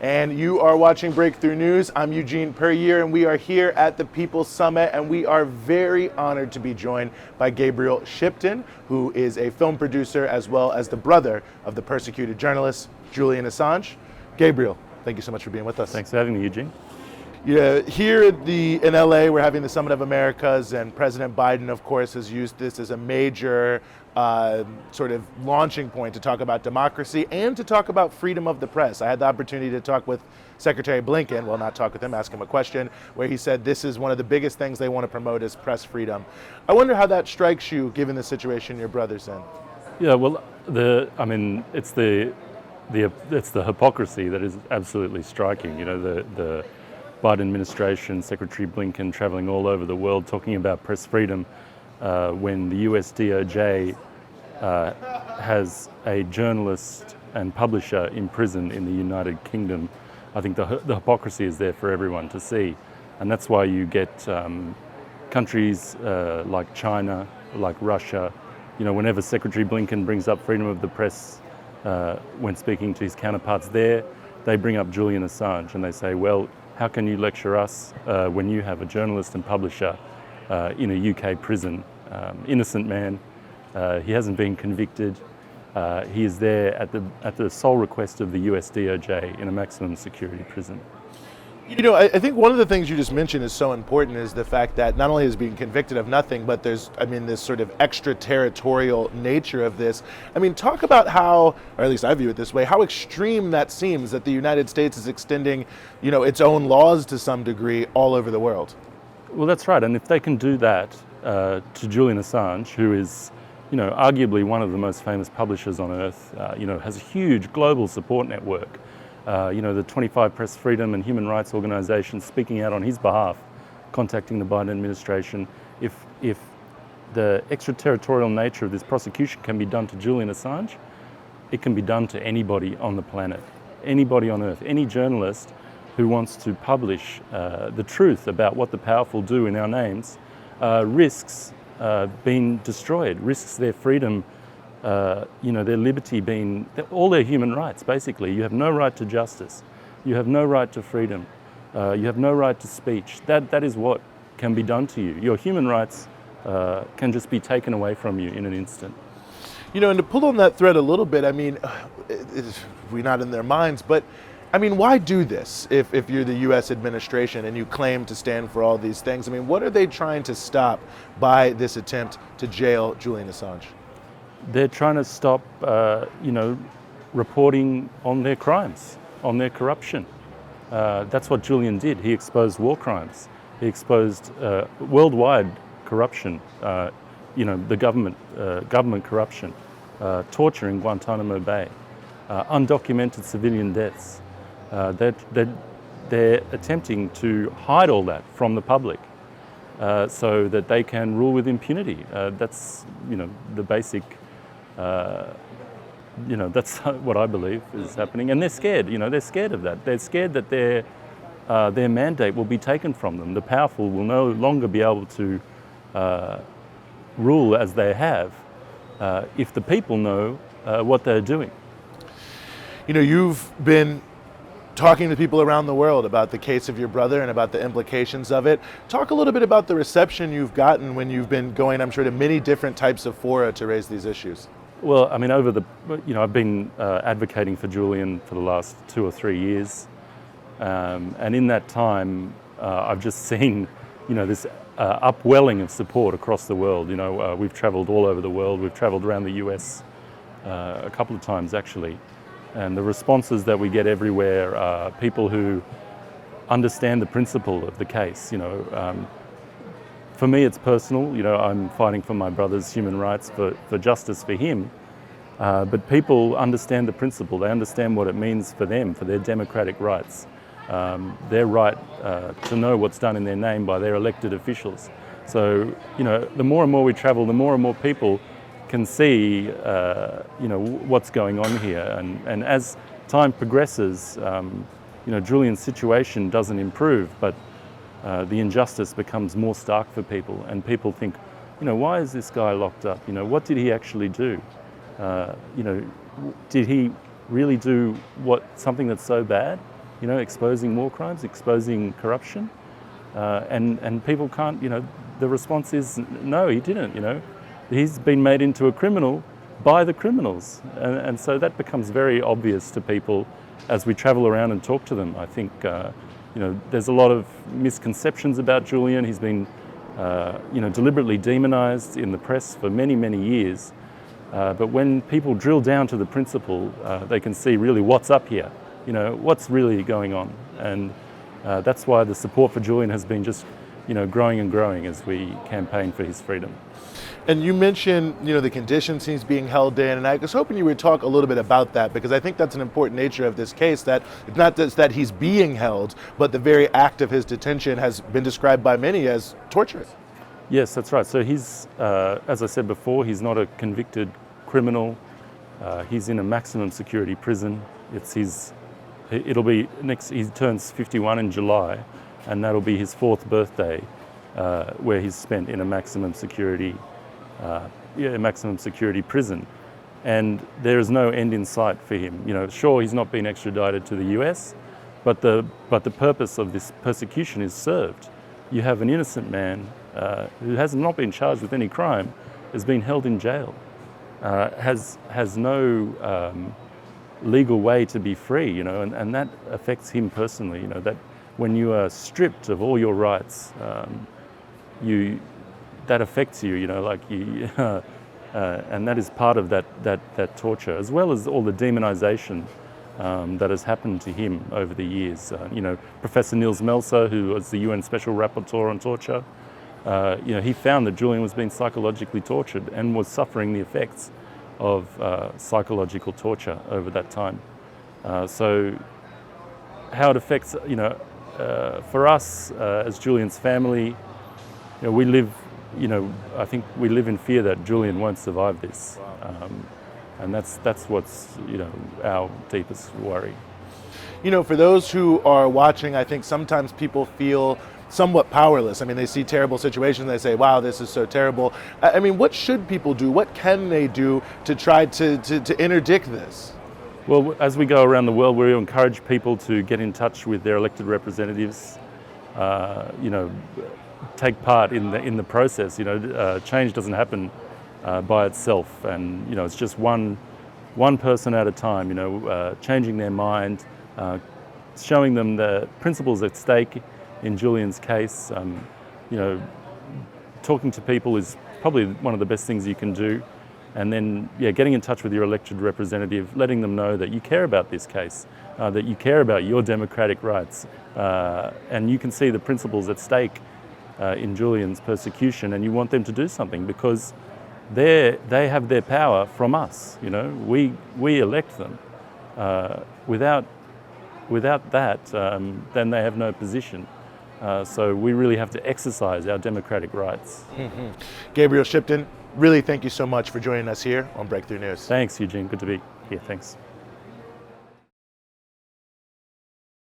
and you are watching Breakthrough News. I'm Eugene Puryear, and we are here at the People's Summit, and we are very honored to be joined by Gabriel Shipton, who is a film producer as well as the brother of the persecuted journalist Julian Assange. Gabriel, thank you so much for being with us. Thanks for having me, Eugene. Yeah, here in LA, we're having the Summit of Americas, and President Biden, of course, has used this as a major sort of launching point to talk about democracy and to talk about freedom of the press. I had the opportunity to talk with Secretary Blinken, well, not talk with him, ask him a question, where he said this is one of the biggest things they want to promote is press freedom. I wonder how that strikes you, given the situation your brother's in. Yeah, well, it's the hypocrisy that is absolutely striking. You know, the Biden administration, Secretary Blinken traveling all over the world talking about press freedom when the US DOJ has a journalist and publisher in prison in the United Kingdom. I think the hypocrisy is there for everyone to see. And that's why you get countries like China, like Russia, you know, whenever Secretary Blinken brings up freedom of the press when speaking to his counterparts there, they bring up Julian Assange and they say, well, how can you lecture us when you have a journalist and publisher in a UK prison? Innocent man, he hasn't been convicted. He is there at the sole request of the US DOJ in a maximum security prison. You know, I think one of the things you just mentioned is so important is the fact that not only is being convicted of nothing, but there's, this sort of extraterritorial nature of this. Talk about how, or at least I view it this way, how extreme that seems that the United States is extending, its own laws to some degree all over the world. Well, that's right. And if they can do that to Julian Assange, who is, arguably one of the most famous publishers on earth, has a huge global support network. The 25 Press Freedom and Human Rights organizations speaking out on his behalf, contacting the Biden administration. If the extraterritorial nature of this prosecution can be done to Julian Assange, it can be done to anybody on the planet, anybody on earth, any journalist who wants to publish the truth about what the powerful do in our names, risks being destroyed, risks their freedom, their liberty being, all their human rights, basically. You have no right to justice. You have no right to freedom. You have no right to speech. That is what can be done to you. Your human rights can just be taken away from you in an instant. And to pull on that thread a little bit, we're not in their minds, but why do this if you're the U.S. administration and you claim to stand for all these things? What are they trying to stop by this attempt to jail Julian Assange? They're trying to stop, reporting on their crimes, on their corruption. That's what Julian did. He exposed war crimes. He exposed worldwide corruption, the government corruption, torture in Guantanamo Bay, undocumented civilian deaths. They're attempting to hide all that from the public so that they can rule with impunity. That's, the basic, that's what I believe is happening. And they're scared, they're scared of that. They're scared that their mandate will be taken from them. The powerful will no longer be able to rule as they have if the people know what they're doing. You've been talking to people around the world about the case of your brother and about the implications of it. Talk a little bit about the reception you've gotten when you've been going, I'm sure, to many different types of fora to raise these issues. Well, I've been advocating for Julian for the last 2 or 3 years. And in that time, I've just seen, this upwelling of support across the world. We've traveled all over the world. We've traveled around the US a couple of times, actually. And the responses that we get everywhere are people who understand the principle of the case. For me, it's personal. I'm fighting for my brother's human rights, for justice for him. But people understand the principle. They understand what it means for them, for their democratic rights, their right to know what's done in their name by their elected officials. So, the more and more we travel, the more and more people can see, what's going on here. And as time progresses, Julian's situation doesn't improve, but the injustice becomes more stark for people. And people think, why is this guy locked up? What did he actually do? Did he really do something that's so bad? exposing war crimes, exposing corruption, and people can't, the response is no, he didn't. He's been made into a criminal by the criminals, and so that becomes very obvious to people as we travel around and talk to them. I think there's a lot of misconceptions about Julian. He's been deliberately demonized in the press for many, many years. But when people drill down to the principle, they can see really what's up here, what's really going on. And that's why the support for Julian has been just, growing and growing as we campaign for his freedom. And you mentioned, the conditions he's being held in, and I was hoping you would talk a little bit about that, because I think that's an important nature of this case, that it's not just that he's being held, but the very act of his detention has been described by many as torture. Yes, that's right. So he's, as I said before, he's not a convicted criminal. He's in a maximum security prison. It'll be next, he turns 51 in July, and that'll be his 4th birthday, where he's spent in a maximum security prison. And there is no end in sight for him. Sure, he's not been extradited to the US, but the purpose of this persecution is served. You have an innocent man who has not been charged with any crime, has been held in jail, has no legal way to be free, and that affects him personally. That when you are stripped of all your rights, that affects you. And that is part of that torture, as well as all the demonization that has happened to him over the years. Professor Niels Melzer, who was the UN Special Rapporteur on torture, he found that Julian was being psychologically tortured and was suffering the effects of psychological torture over that time. So how it affects, for us as Julian's family, we live, I think we live in fear that Julian won't survive this. And that's what's, our deepest worry. For those who are watching, I think sometimes people feel somewhat powerless. I mean, they see terrible situations and they say, wow, this is so terrible. I mean, what should people do? What can they do to try to interdict this? Well, as we go around the world, we encourage people to get in touch with their elected representatives, take part in the process. Change doesn't happen by itself, and it's just one person at a time. Changing their mind, showing them the principles at stake in Julian's case. Talking to people is probably one of the best things you can do, and then getting in touch with your elected representative, letting them know that you care about this case, that you care about your democratic rights, and you can see the principles at stake in Julian's persecution, and you want them to do something because they have their power from us. We elect them. Without that, then they have no position. So we really have to exercise our democratic rights. Mm-hmm. Gabriel Shipton, really thank you so much for joining us here on Breakthrough News. Thanks, Eugene. Good to be here. Thanks.